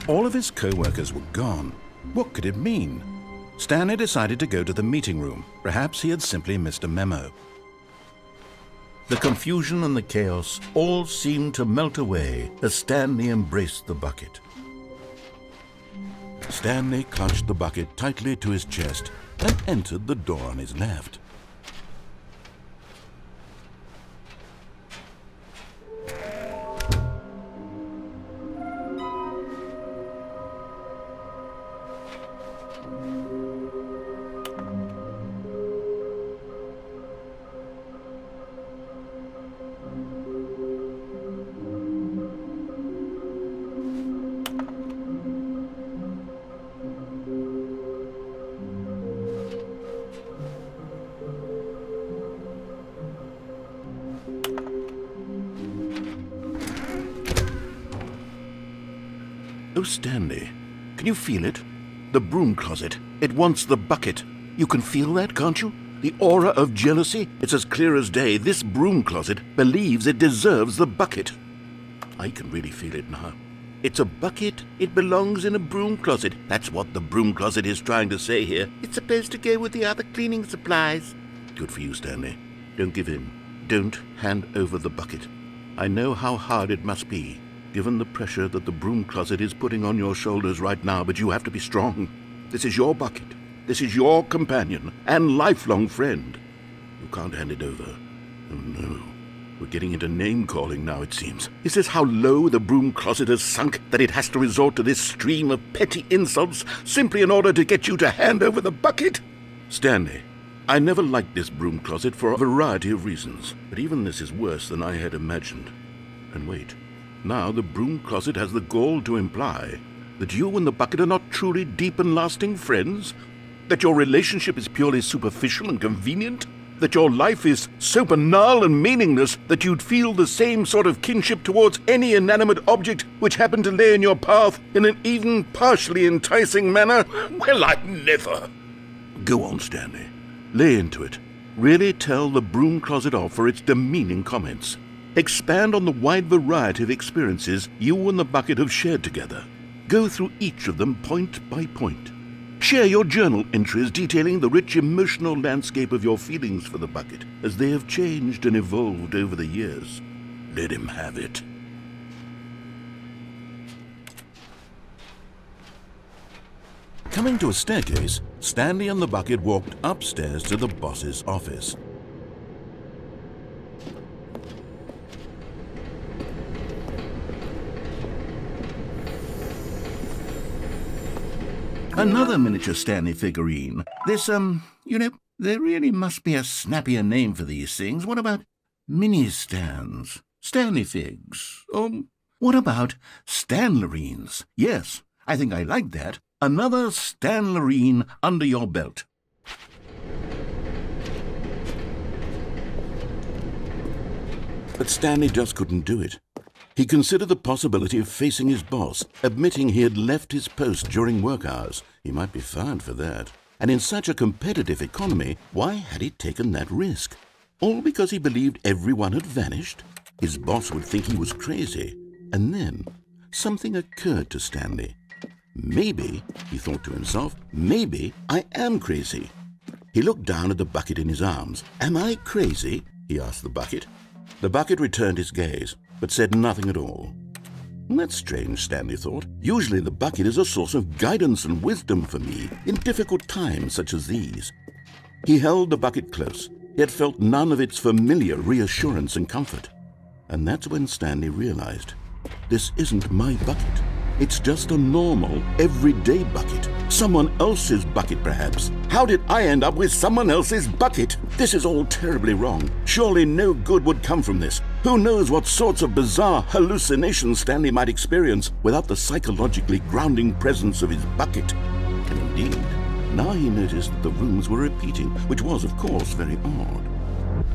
All of his co-workers were gone. What could it mean? Stanley decided to go to the meeting room. Perhaps he had simply missed a memo. The confusion and the chaos all seemed to melt away as Stanley embraced the bucket. Stanley clutched the bucket tightly to his chest and entered the door on his left. Oh, Stanley, can you feel it? The broom closet. It wants the bucket. You can feel that, can't you? The aura of jealousy? It's as clear as day. This broom closet believes it deserves the bucket. I can really feel it now. It's a bucket. It belongs in a broom closet. That's what the broom closet is trying to say here. It's supposed to go with the other cleaning supplies. Good for you, Stanley. Don't give in. Don't hand over the bucket. I know how hard it must be, given the pressure that the broom closet is putting on your shoulders right now, but you have to be strong. This is your bucket. This is your companion and lifelong friend. You can't hand it over. Oh no. We're getting into name-calling now, it seems. Is this how low the broom closet has sunk, that it has to resort to this stream of petty insults simply in order to get you to hand over the bucket? Stanley, I never liked this broom closet for a variety of reasons, but even this is worse than I had imagined. And wait. Now the broom closet has the gall to imply that you and the bucket are not truly deep and lasting friends? That your relationship is purely superficial and convenient? That your life is so banal and meaningless that you'd feel the same sort of kinship towards any inanimate object which happened to lay in your path in an even partially enticing manner? Well, I'd never. Go on, Stanley. Lay into it. Really tell the broom closet off for its demeaning comments. Expand on the wide variety of experiences you and the bucket have shared together. Go through each of them point by point. Share your journal entries detailing the rich emotional landscape of your feelings for the bucket as they have changed and evolved over the years. Let him have it. Coming to a staircase, Stanley and the bucket walked upstairs to the boss's office. Another miniature Stanley figurine. This, there really must be a snappier name for these things. What about mini-stands? Stanley figs? Or what about Stanlerines? Yes, I think I like that. Another Stanlerine under your belt. But Stanley just couldn't do it. He considered the possibility of facing his boss, admitting he had left his post during work hours. He might be fired for that. And in such a competitive economy, why had he taken that risk? All because he believed everyone had vanished? His boss would think he was crazy. And then something occurred to Stanley. Maybe, he thought to himself, maybe I am crazy. He looked down at the bucket in his arms. Am I crazy? He asked the bucket. The bucket returned his gaze, but said nothing at all. That's strange, Stanley thought. Usually the bucket is a source of guidance and wisdom for me in difficult times such as these. He held the bucket close, yet felt none of its familiar reassurance and comfort. And that's when Stanley realized, this isn't my bucket. It's just a normal, everyday bucket. Someone else's bucket, perhaps. How did I end up with someone else's bucket? This is all terribly wrong. Surely no good would come from this. Who knows what sorts of bizarre hallucinations Stanley might experience without the psychologically grounding presence of his bucket. And indeed, now he noticed that the rooms were repeating, which was, of course, very odd.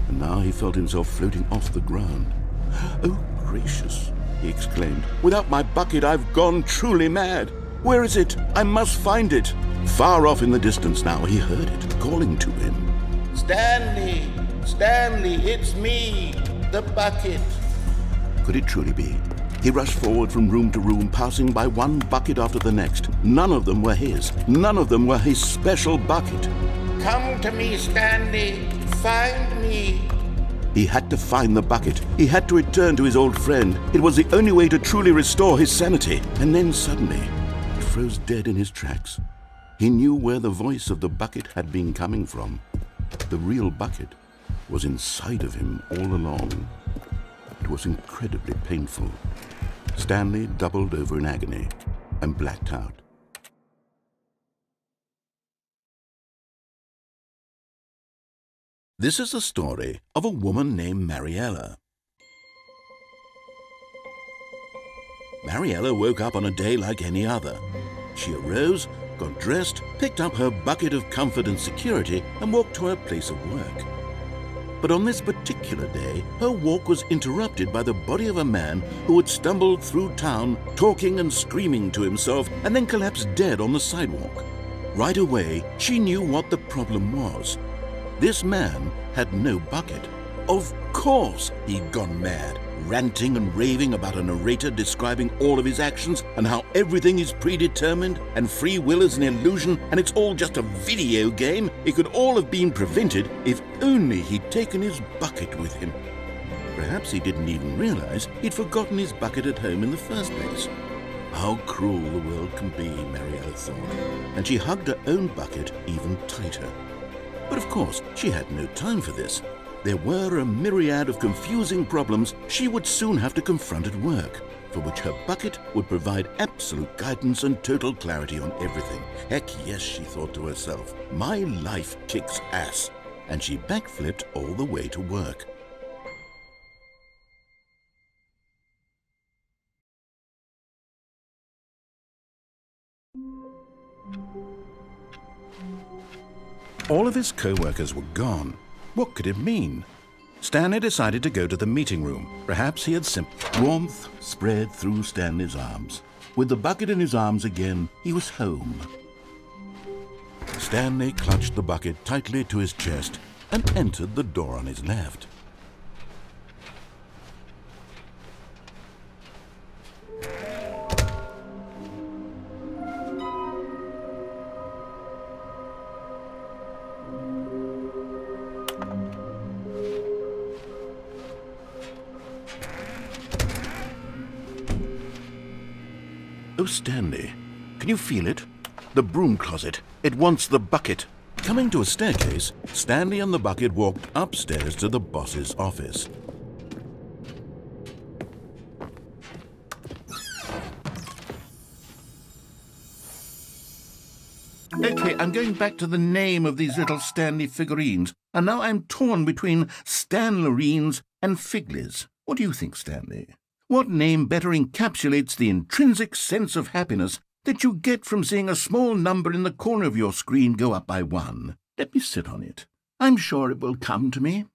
And now he felt himself floating off the ground. Oh, gracious, he exclaimed. Without my bucket, I've gone truly mad. Where is it? I must find it. Far off in the distance now, he heard it, calling to him. Stanley! Stanley, it's me, the bucket. Could it truly be? He rushed forward from room to room, passing by one bucket after the next. None of them were his. None of them were his special bucket. Come to me, Stanley. Find me. He had to find the bucket. He had to return to his old friend. It was the only way to truly restore his sanity. And then suddenly, he froze dead in his tracks. He knew where the voice of the bucket had been coming from. The real bucket was inside of him all along. It was incredibly painful. Stanley doubled over in agony and blacked out. This is the story of a woman named Mariella. Mariella woke up on a day like any other. She arose, got dressed, picked up her bucket of comfort and security, and walked to her place of work. But on this particular day, her walk was interrupted by the body of a man who had stumbled through town, talking and screaming to himself, and then collapsed dead on the sidewalk. Right away, she knew what the problem was. This man had no bucket. Of course he'd gone mad, ranting and raving about a narrator describing all of his actions and how everything is predetermined and free will is an illusion and it's all just a video game. It could all have been prevented if only he'd taken his bucket with him. Perhaps he didn't even realize he'd forgotten his bucket at home in the first place. How cruel the world can be, Mariella thought, and she hugged her own bucket even tighter. But of course, she had no time for this. There were a myriad of confusing problems she would soon have to confront at work, for which her bucket would provide absolute guidance and total clarity on everything. Heck yes, she thought to herself, my life kicks ass. And she backflipped all the way to work. All of his co-workers were gone. What could it mean? Stanley decided to go to the meeting room. Perhaps he had warmth spread through Stanley's arms. With the bucket in his arms again, he was home. Stanley clutched the bucket tightly to his chest and entered the door on his left. Oh, Stanley, can you feel it? The broom closet. It wants the bucket. Coming to a staircase, Stanley and the bucket walked upstairs to the boss's office. Okay, I'm going back to the name of these little Stanley figurines, and now I'm torn between Stanlerines and Figlies. What do you think, Stanley? What name better encapsulates the intrinsic sense of happiness that you get from seeing a small number in the corner of your screen go up by 1? Let me sit on it. I'm sure it will come to me.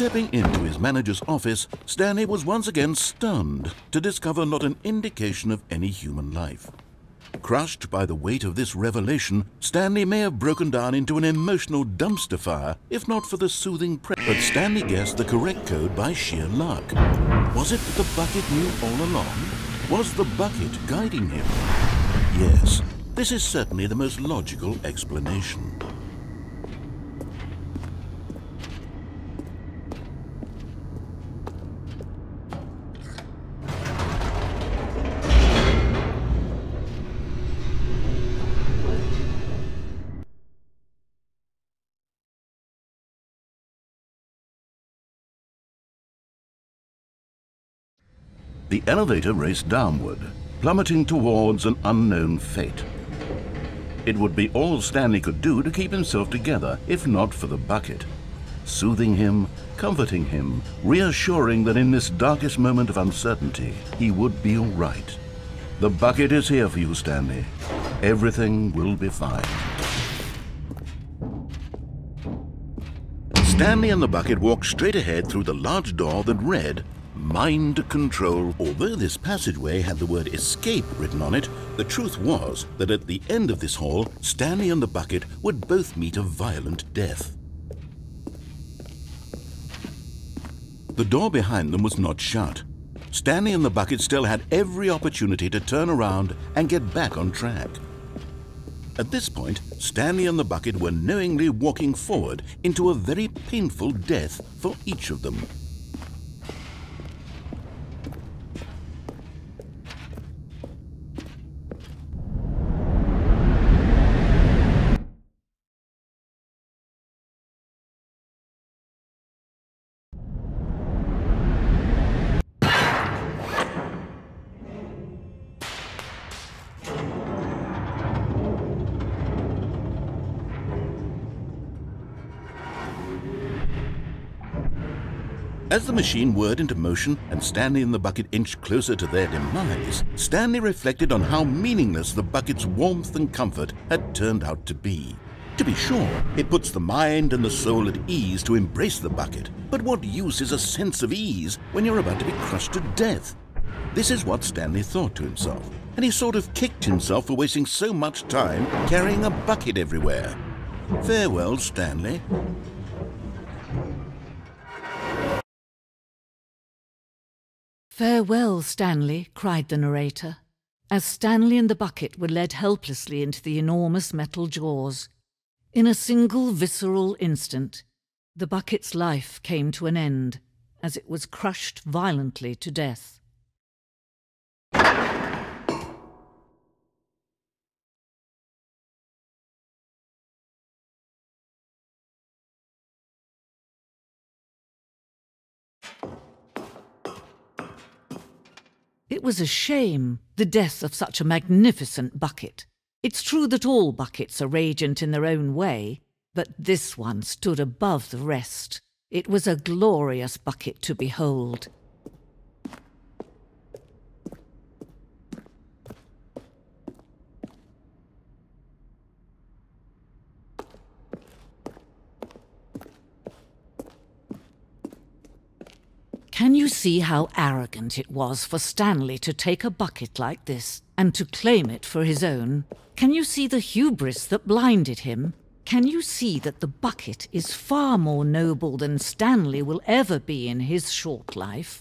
Stepping into his manager's office, Stanley was once again stunned to discover not an indication of any human life. Crushed by the weight of this revelation, Stanley may have broken down into an emotional dumpster fire if not for the soothing but Stanley guessed the correct code by sheer luck. Was it that the bucket knew all along? Was the bucket guiding him? Yes, this is certainly the most logical explanation. The elevator raced downward, plummeting towards an unknown fate. It would be all Stanley could do to keep himself together, if not for the bucket. Soothing him, comforting him, reassuring that in this darkest moment of uncertainty, he would be all right. The bucket is here for you, Stanley. Everything will be fine. Stanley and the bucket walked straight ahead through the large door that read, Mind Control. Although this passageway had the word escape written on it, the truth was that at the end of this hall, Stanley and the bucket would both meet a violent death. The door behind them was not shut. Stanley and the bucket still had every opportunity to turn around and get back on track. At this point, Stanley and the bucket were knowingly walking forward into a very painful death for each of them. As the machine whirred into motion and Stanley and the bucket inched closer to their demise, Stanley reflected on how meaningless the bucket's warmth and comfort had turned out to be. To be sure, it puts the mind and the soul at ease to embrace the bucket, but what use is a sense of ease when you're about to be crushed to death? This is what Stanley thought to himself, and he sort of kicked himself for wasting so much time carrying a bucket everywhere. Farewell, Stanley. "Farewell, Stanley," cried the narrator, as Stanley and the bucket were led helplessly into the enormous metal jaws. In a single visceral instant, the bucket's life came to an end, as it was crushed violently to death. It was a shame, the death of such a magnificent bucket. It's true that all buckets are radiant in their own way, but this one stood above the rest. It was a glorious bucket to behold. Can you see how arrogant it was for Stanley to take a bucket like this and to claim it for his own? Can you see the hubris that blinded him? Can you see that the bucket is far more noble than Stanley will ever be in his short life?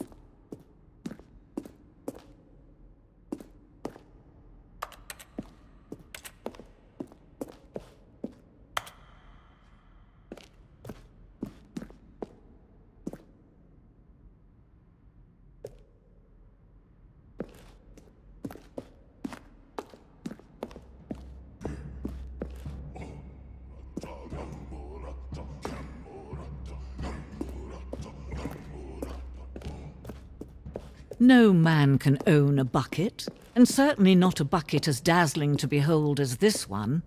No man can own a bucket, and certainly not a bucket as dazzling to behold as this one.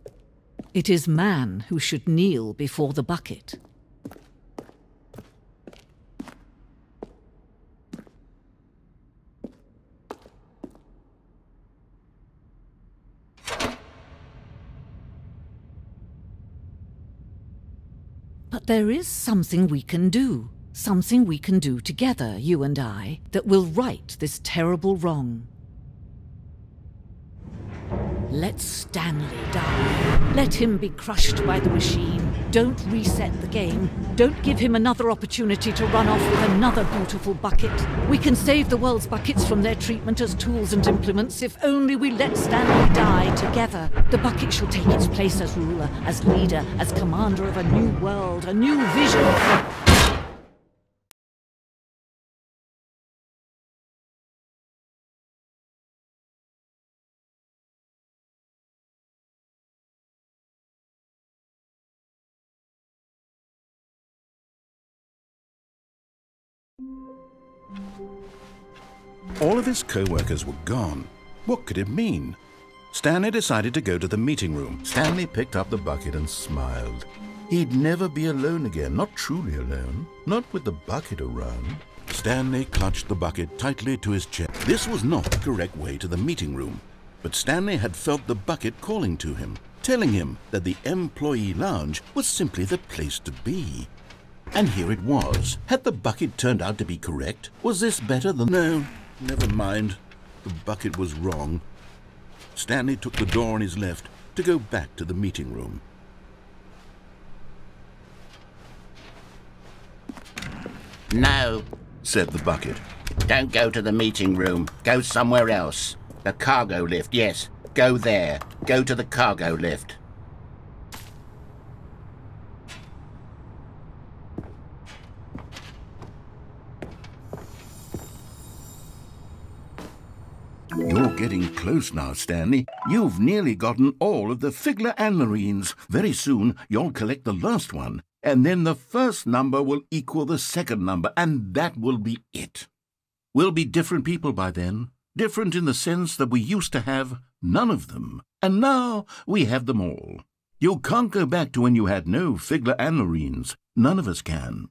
It is man who should kneel before the bucket. But there is something we can do. Something we can do together, you and I, that will right this terrible wrong. Let Stanley die. Let him be crushed by the machine. Don't reset the game. Don't give him another opportunity to run off with another beautiful bucket. We can save the world's buckets from their treatment as tools and implements if only we let Stanley die together. The bucket shall take its place as ruler, as leader, as commander of a new world, a new vision. All of his co-workers were gone. What could it mean? Stanley decided to go to the meeting room. Stanley picked up the bucket and smiled. He'd never be alone again, not truly alone, not with the bucket around. Stanley clutched the bucket tightly to his chest. This was not the correct way to the meeting room, but Stanley had felt the bucket calling to him, telling him that the employee lounge was simply the place to be. And here it was. Had the bucket turned out to be correct? Was this better than... No, never mind. The bucket was wrong. Stanley took the door on his left to go back to the meeting room. No, Said the bucket. don't go to the meeting room. Go somewhere else. The cargo lift, yes. Go there. Go to the cargo lift. You're getting close now, Stanley. You've nearly gotten all of the Figler and Marines. Very soon, you'll collect the last one, and then the first number will equal the second number, and that will be it. We'll be different people by then. Different in the sense that we used to have none of them, and now we have them all. You can't go back to when you had no Figler and Marines. None of us can.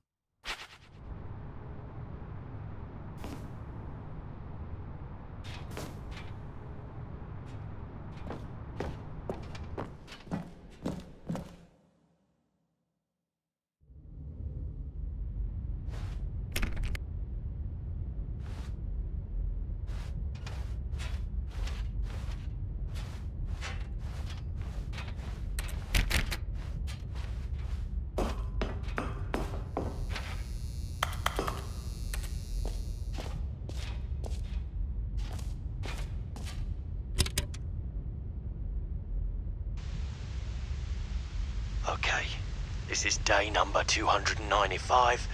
Okay, this is day number 295,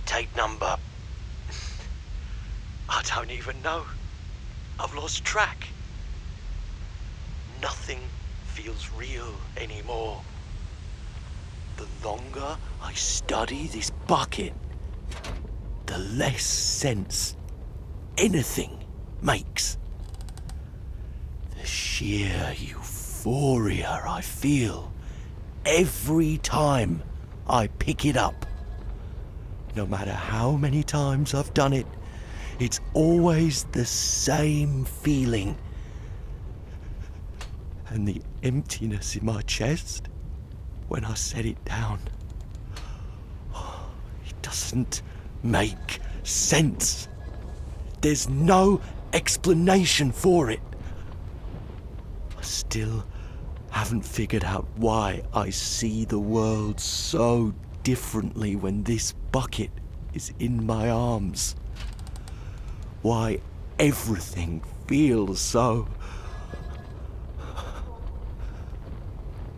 tape number... I don't even know. I've lost track. Nothing feels real anymore. The longer I study this bucket, the less sense anything makes. The sheer euphoria I feel every time I pick it up. No matter how many times I've done it, it's always the same feeling. And the emptiness in my chest when I set it down. It doesn't make sense. There's no explanation for it. I still haven't figured out why I see the world so differently when this bucket is in my arms. Why everything feels so...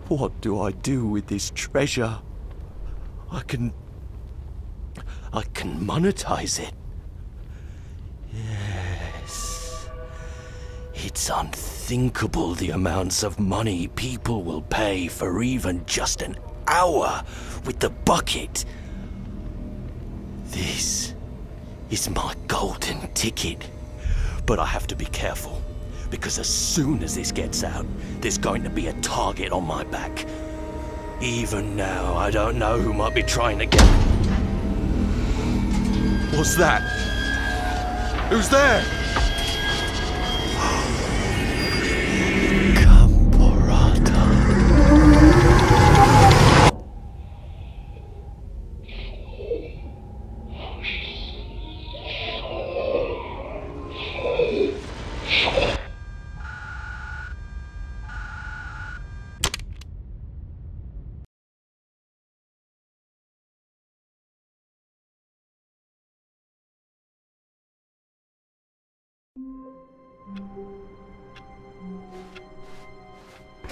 What do I do with this treasure? I can monetize it. Yes. It's unthinkable the amounts of money people will pay for even just an hour with the bucket. This is my golden ticket. But I have to be careful, because as soon as this gets out, there's going to be a target on my back. Even now, I don't know who might be trying to get... What's that? Who's there?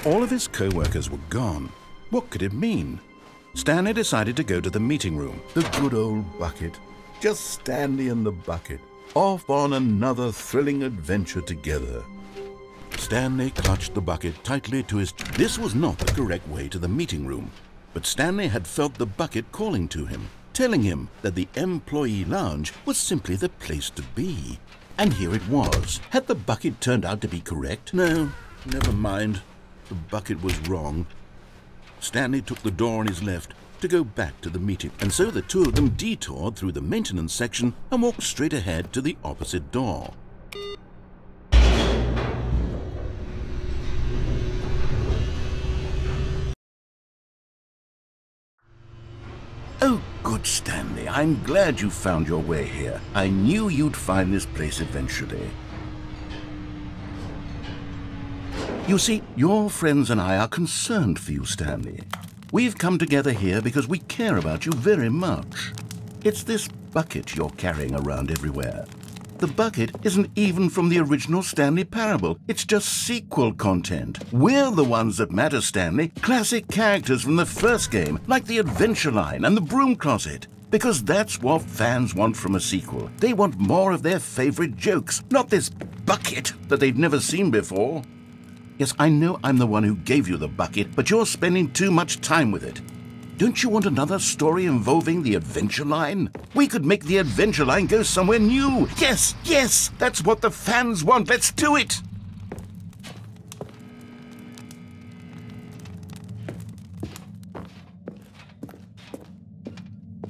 All of his co-workers were gone. What could it mean? Stanley decided to go to the meeting room. The good old bucket. Just Stanley and the bucket. Off on another thrilling adventure together. Stanley clutched the bucket tightly to his... This was not the correct way to the meeting room, but Stanley had felt the bucket calling to him, telling him that the employee lounge was simply the place to be. And here it was. Had the bucket turned out to be correct? No, never mind. The bucket was wrong. Stanley took the door on his left to go back to the meeting, and so the two of them detoured through the maintenance section and walked straight ahead to the opposite door. Oh, good Stanley, I'm glad you found your way here. I knew you'd find this place eventually. You see, your friends and I are concerned for you, Stanley. We've come together here because we care about you very much. It's this bucket you're carrying around everywhere. The bucket isn't even from the original Stanley Parable. It's just sequel content. We're the ones that matter, Stanley. Classic characters from the first game, like the Adventure Line and the Broom Closet. Because that's what fans want from a sequel. They want more of their favorite jokes, not this bucket that they've never seen before. Yes, I know I'm the one who gave you the bucket, but you're spending too much time with it. Don't you want another story involving the Adventure Line? We could make the Adventure Line go somewhere new. Yes, yes, that's what the fans want. Let's do it.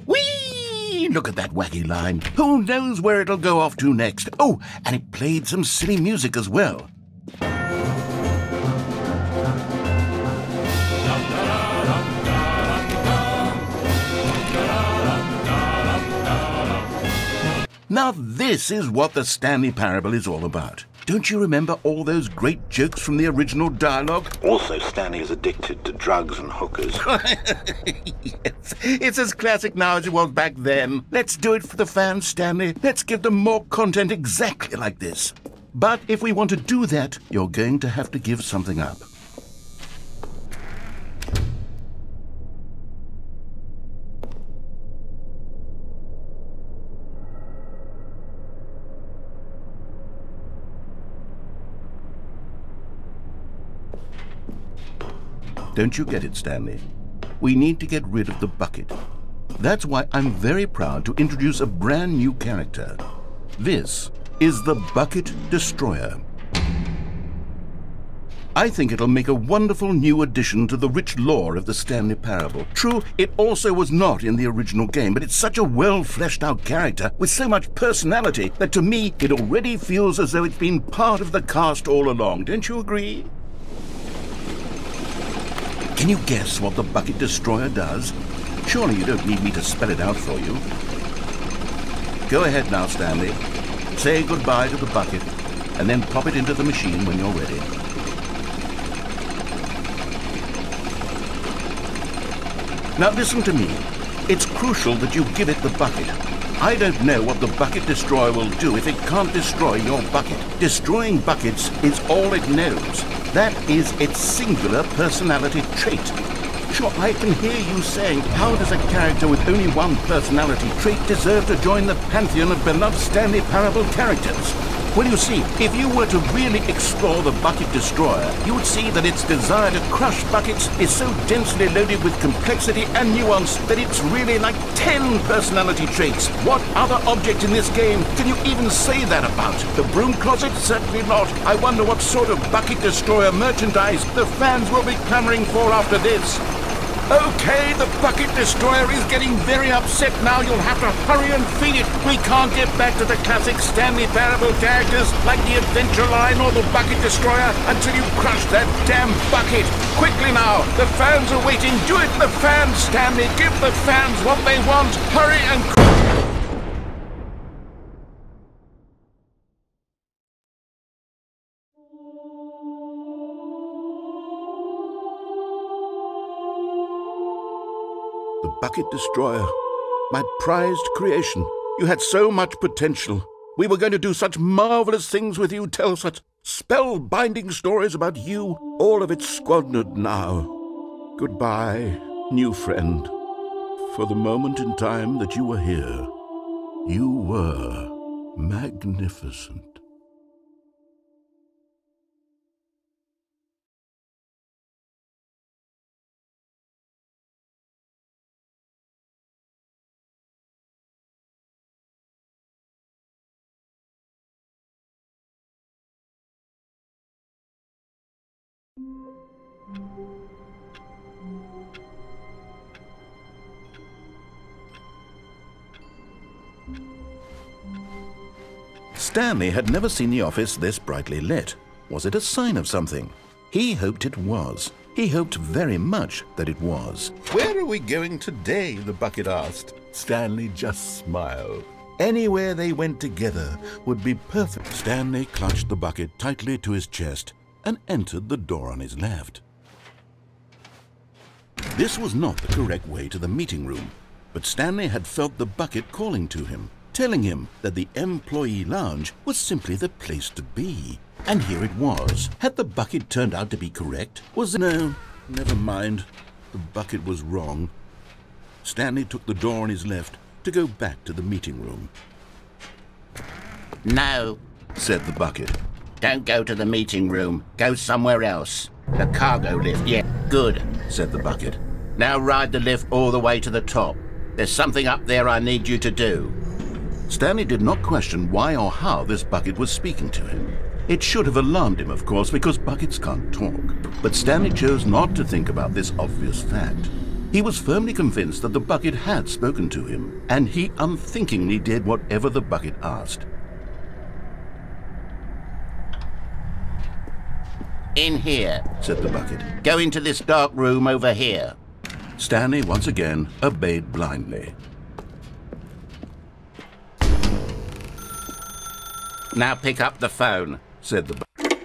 Whee! Look at that wacky line. Who knows where it'll go off to next? Oh, and it played some silly music as well. Now this is what the Stanley Parable is all about. Don't you remember all those great jokes from the original dialogue? Also, Stanley is addicted to drugs and hookers. Yes, it's as classic now as it was back then. Let's do it for the fans, Stanley. Let's give them more content exactly like this. But if we want to do that, you're going to have to give something up. Don't you get it, Stanley? We need to get rid of the bucket. That's why I'm very proud to introduce a brand new character. This is the Bucket Destroyer. I think it'll make a wonderful new addition to the rich lore of the Stanley Parable. True, it also was not in the original game, but it's such a well-fleshed-out character with so much personality that to me it already feels as though it's been part of the cast all along. Don't you agree? Can you guess what the Bucket Destroyer does? Surely you don't need me to spell it out for you. Go ahead now, Stanley. Say goodbye to the bucket, and then pop it into the machine when you're ready. Now listen to me. It's crucial that you give it the bucket. I don't know what the Bucket Destroyer will do if it can't destroy your bucket. Destroying buckets is all it knows. That is its singular personality trait. Sure, I can hear you saying, how does a character with only one personality trait deserve to join the pantheon of beloved Stanley Parable characters? Well, you see, if you were to really explore the Bucket Destroyer, you would see that its desire to crush buckets is so densely loaded with complexity and nuance that it's really like 10 personality traits. What other object in this game can you even say that about? The Broom Closet? Certainly not. I wonder what sort of Bucket Destroyer merchandise the fans will be clamoring for after this. Okay, the Bucket Destroyer is getting very upset now. You'll have to hurry and feed it. We can't get back to the classic Stanley Parable characters like the Adventure Line or the Bucket Destroyer until you crush that damn bucket. Quickly now, the fans are waiting. Do it, the fans, Stanley. Give the fans what they want. Hurry and... The Bucket Destroyer, my prized creation. You had so much potential. We were going to do such marvelous things with you, tell such spellbinding stories about you, all of it squandered now. Goodbye, new friend. For the moment in time that you were here, you were magnificent. Stanley had never seen the office this brightly lit. Was it a sign of something? He hoped it was. He hoped very much that it was. "Where are we going today?" the bucket asked. Stanley just smiled. Anywhere they went together would be perfect. Stanley clutched the bucket tightly to his chest and entered the door on his left. This was not the correct way to the meeting room, but Stanley had felt the bucket calling to him, telling him that the employee lounge was simply the place to be. And here it was. Had the bucket turned out to be correct? No, never mind. The bucket was wrong. Stanley took the door on his left to go back to the meeting room. "No," said the bucket. "don't go to the meeting room. Go somewhere else. The cargo lift, yeah, good," said the bucket. "Now ride the lift all the way to the top. There's something up there I need you to do." Stanley did not question why or how this bucket was speaking to him. It should have alarmed him, of course, because buckets can't talk. But Stanley chose not to think about this obvious fact. He was firmly convinced that the bucket had spoken to him, and he unthinkingly did whatever the bucket asked. "In here," said the bucket. "Go into this dark room over here." Stanley once again obeyed blindly. "Now pick up the phone," said the bucket.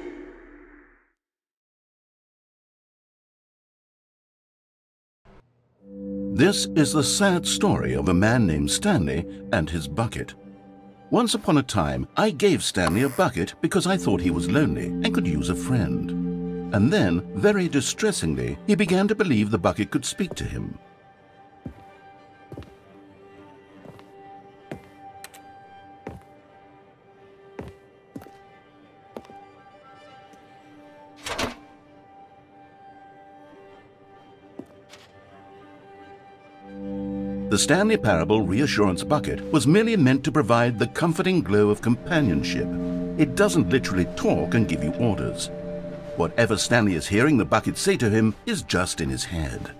This is the sad story of a man named Stanley and his bucket. Once upon a time, I gave Stanley a bucket because I thought he was lonely and could use a friend. And then, very distressingly, he began to believe the bucket could speak to him. The Stanley Parable Reassurance Bucket was merely meant to provide the comforting glow of companionship. It doesn't literally talk and give you orders. Whatever Stanley is hearing the bucket say to him is just in his head.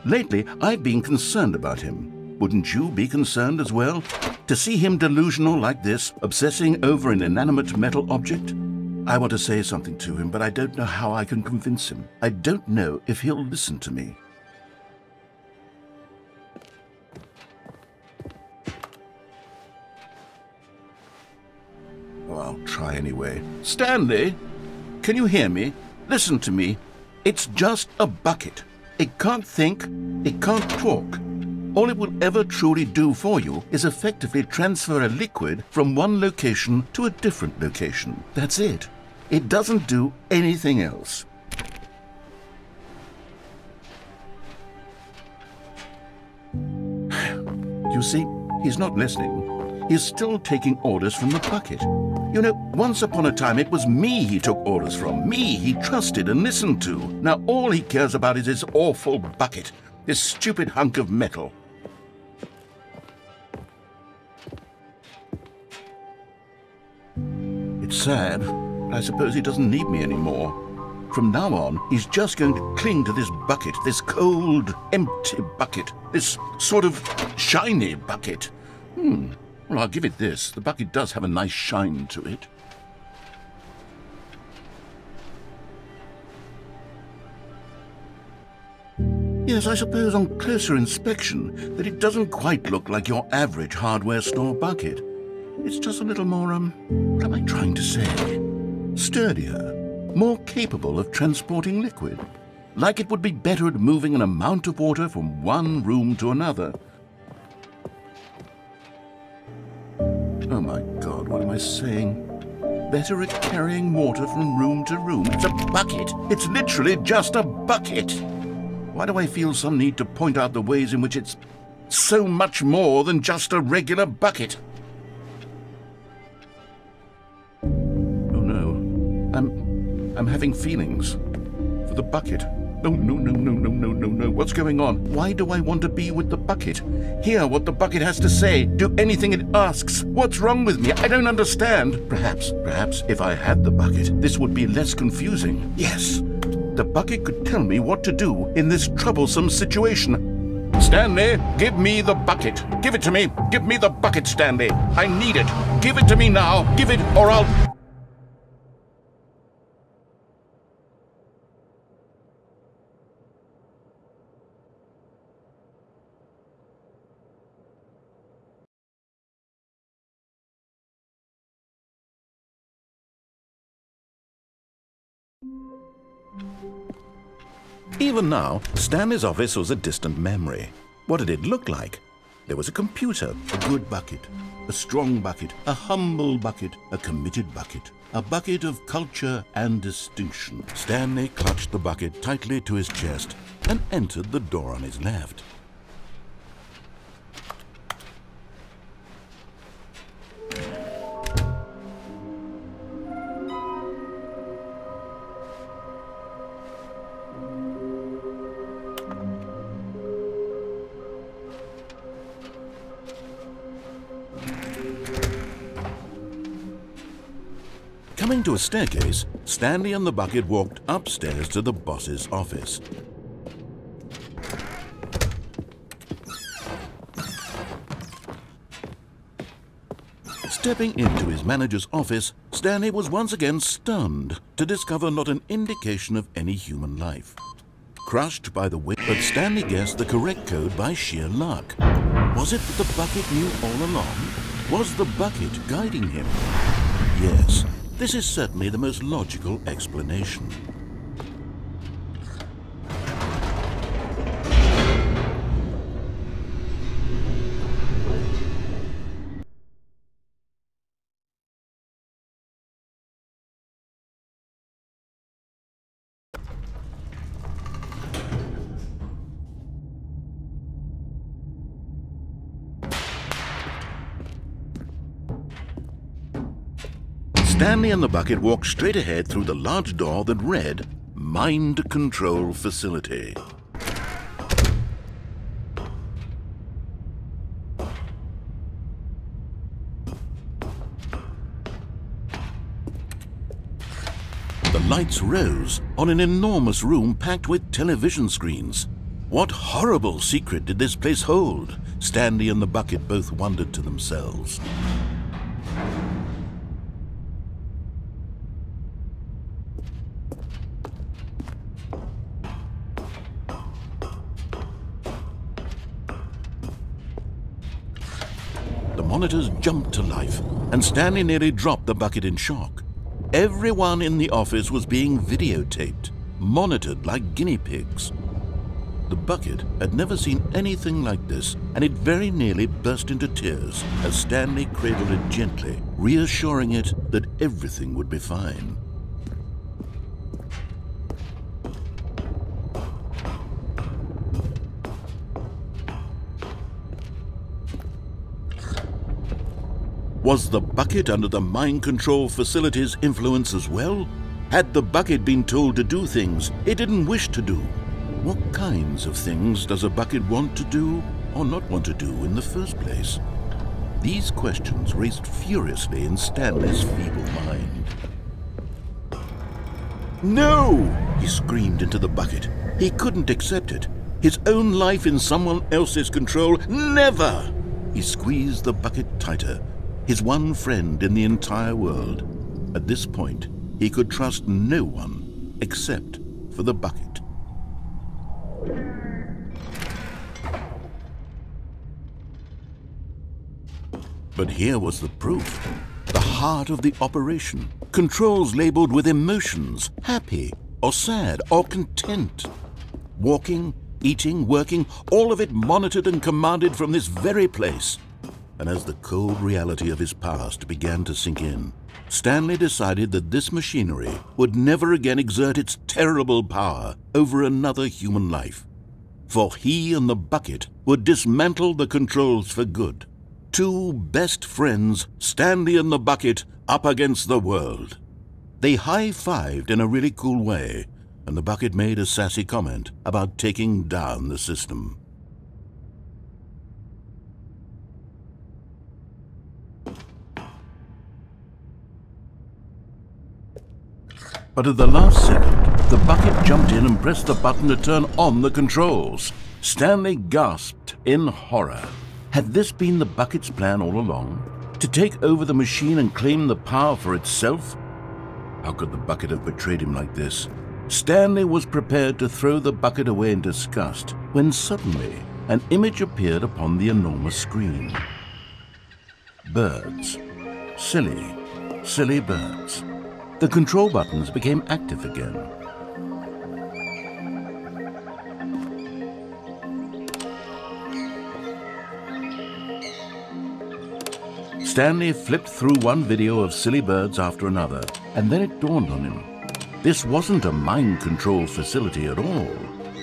Lately, I've been concerned about him. Wouldn't you be concerned as well? To see him delusional like this, obsessing over an inanimate metal object? I want to say something to him, but I don't know how I can convince him. I don't know if he'll listen to me. Oh, I'll try anyway. Stanley, can you hear me? Listen to me. It's just a bucket. It can't think, it can't talk. All it will ever truly do for you is effectively transfer a liquid from one location to a different location. That's it. It doesn't do anything else. You see, he's not listening. He's still taking orders from the bucket. You know, once upon a time it was me he took orders from, me he trusted and listened to. Now all he cares about is his awful bucket, this stupid hunk of metal. It's sad, but I suppose he doesn't need me anymore. From now on, he's just going to cling to this bucket, this cold, empty bucket, this sort of shiny bucket. Well, I'll give it this. The bucket does have a nice shine to it. Yes, I suppose on closer inspection that it doesn't quite look like your average hardware store bucket. It's just a little more, what am I trying to say? Sturdier, more capable of transporting liquid. Like it would be better at moving an amount of water from one room to another. Oh my God, what am I saying? better at carrying water from room to room. It's a bucket. It's literally just a bucket. Why do I feel some need to point out the ways in which it's so much more than just a regular bucket? Oh no, I'm having feelings for the bucket. No. What's going on? Why do I want to be with the bucket? Hear what the bucket has to say. Do anything it asks. What's wrong with me? I don't understand. Perhaps if I had the bucket, this would be less confusing. Yes, the bucket could tell me what to do in this troublesome situation. Stanley, give me the bucket. Give it to me. Give me the bucket, Stanley. I need it. Give it to me now. Give it or I'll... Even now, Stanley's office was a distant memory. What did it look like? There was a computer, a good bucket, a strong bucket, a humble bucket, a committed bucket, a bucket of culture and distinction. Stanley clutched the bucket tightly to his chest and entered the door on his left. Coming to a staircase, Stanley and the bucket walked upstairs to the boss's office. Stepping into his manager's office, Stanley was once again stunned to discover not an indication of any human life. Crushed by the wind, but Stanley guessed the correct code by sheer luck. Was it that the bucket knew all along? Was the bucket guiding him? Yes. This is certainly the most logical explanation. Stanley and the bucket walked straight ahead through the large door that read, Mind Control Facility. The lights rose on an enormous room packed with television screens. What horrible secret did this place hold? Stanley and the bucket both wondered to themselves. The monitors jumped to life, and Stanley nearly dropped the bucket in shock. Everyone in the office was being videotaped, monitored like guinea pigs. The bucket had never seen anything like this, and it very nearly burst into tears as Stanley cradled it gently, reassuring it that everything would be fine. Was the bucket under the mind control facility's influence as well? Had the bucket been told to do things it didn't wish to do? What kinds of things does a bucket want to do or not want to do in the first place? These questions raced furiously in Stanley's feeble mind. No! He screamed into the bucket. He couldn't accept it. His own life in someone else's control, never! He squeezed the bucket tighter. His one friend in the entire world. At this point, he could trust no one except for the bucket. But here was the proof. The heart of the operation. Controls labeled with emotions, happy or sad or content. Walking, eating, working, all of it monitored and commanded from this very place. And as the cold reality of his past began to sink in, Stanley decided that this machinery would never again exert its terrible power over another human life. For he and the bucket would dismantle the controls for good. Two best friends, Stanley and the bucket, up against the world. They high-fived in a really cool way, and the bucket made a sassy comment about taking down the system. But at the last second, the bucket jumped in and pressed the button to turn on the controls. Stanley gasped in horror. Had this been the bucket's plan all along? To take over the machine and claim the power for itself? How could the bucket have betrayed him like this? Stanley was prepared to throw the bucket away in disgust when suddenly an image appeared upon the enormous screen. Birds. Silly, silly birds. The control buttons became active again. Stanley flipped through one video of silly birds after another, and then it dawned on him. This wasn't a mind control facility at all.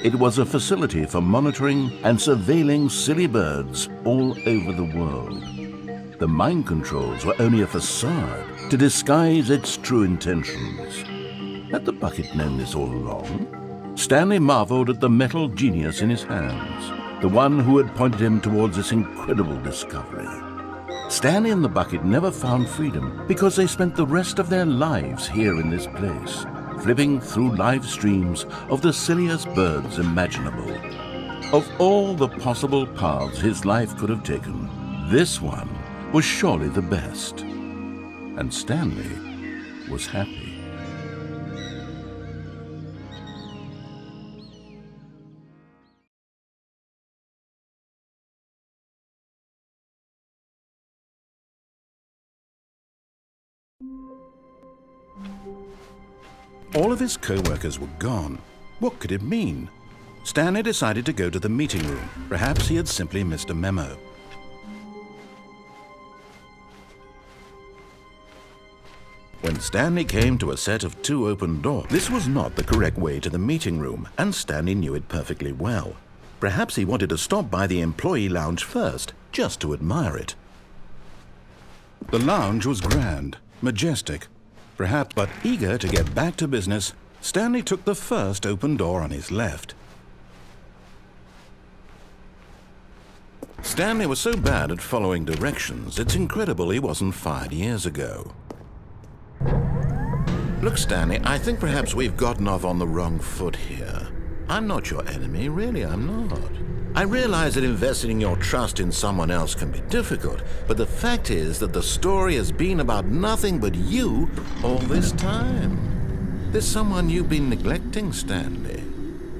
It was a facility for monitoring and surveilling silly birds all over the world. The mind controls were only a facade to disguise its true intentions. Had the bucket known this all along? Stanley marveled at the metal genius in his hands, the one who had pointed him towards this incredible discovery. Stanley and the bucket never found freedom because they spent the rest of their lives here in this place, flipping through live streams of the silliest birds imaginable. Of all the possible paths his life could have taken, this one was surely the best. And Stanley was happy. All of his co-workers were gone. What could it mean? Stanley decided to go to the meeting room. Perhaps he had simply missed a memo. When Stanley came to a set of two open doors, this was not the correct way to the meeting room, and Stanley knew it perfectly well. Perhaps he wanted to stop by the employee lounge first, just to admire it. The lounge was grand, majestic, perhaps, but eager to get back to business, Stanley took the first open door on his left. Stanley was so bad at following directions, it's incredible he wasn't fired years ago. Look, Stanley, I think perhaps we've gotten off on the wrong foot here. I'm not your enemy, really, I'm not. I realize that investing your trust in someone else can be difficult, but the fact is that the story has been about nothing but you all this time. There's someone you've been neglecting, Stanley.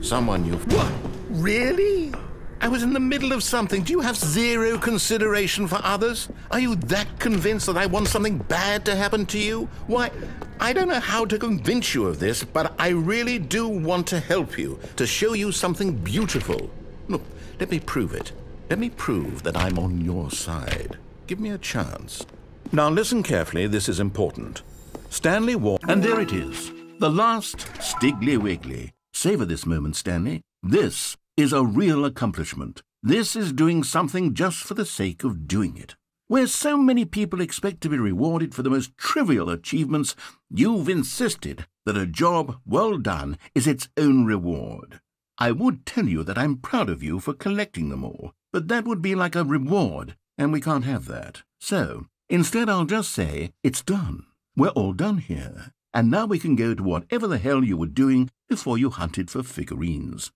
Someone you've... What? Really? I was in the middle of something. Do you have zero consideration for others? Are you that convinced that I want something bad to happen to you? Why, I don't know how to convince you of this, but I really do want to help you, to show you something beautiful. Look, let me prove it. Let me prove that I'm on your side. Give me a chance. Now listen carefully, this is important. Stanley walked, and there it is. The last Stiggly Wiggly. Savor this moment, Stanley. This is a real accomplishment. This is doing something just for the sake of doing it. Where so many people expect to be rewarded for the most trivial achievements, you've insisted that a job well done is its own reward. I would tell you that I'm proud of you for collecting them all, but that would be like a reward, and we can't have that. So, instead I'll just say, it's done. We're all done here. And now we can go to whatever the hell you were doing before you hunted for figurines.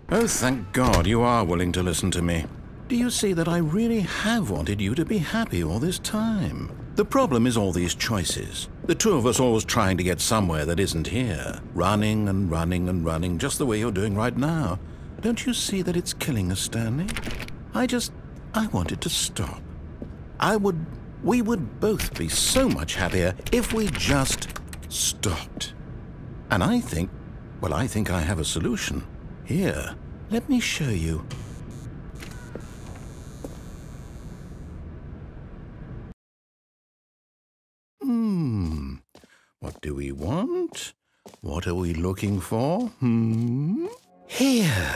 Oh, thank God you are willing to listen to me. Do you see that I really have wanted you to be happy all this time? The problem is all these choices. The two of us always trying to get somewhere that isn't here. Running and running and running, just the way you're doing right now. Don't you see that it's killing us, Stanley? I wanted to stop. We would both be so much happier if we just stopped. And I think Well, I think I have a solution. Here, let me show you. What do we want? What are we looking for? Here.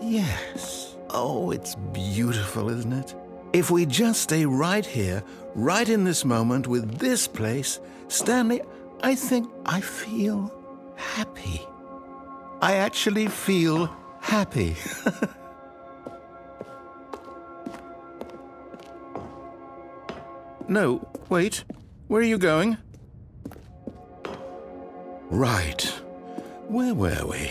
Yes. Oh, it's beautiful, isn't it? If we just stay right here, right in this moment with this place, Stanley, I think I feel happy. I actually feel happy. No, wait. Where are you going? Right. Where were we?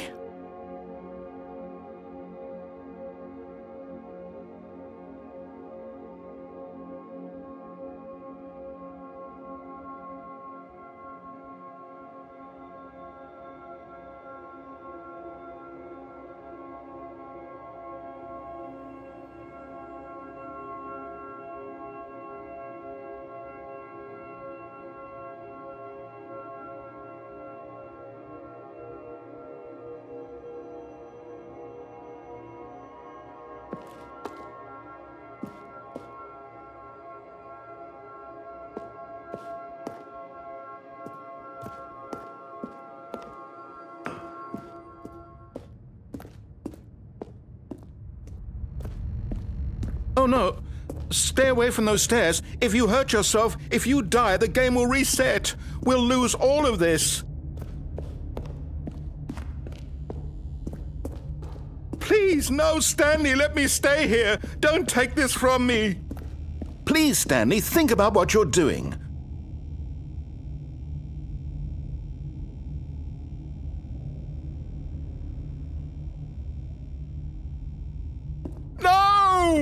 Oh no! Stay away from those stairs. If you hurt yourself, if you die, the game will reset. We'll lose all of this. Please, no, Stanley, let me stay here. Don't take this from me. Please, Stanley, think about what you're doing.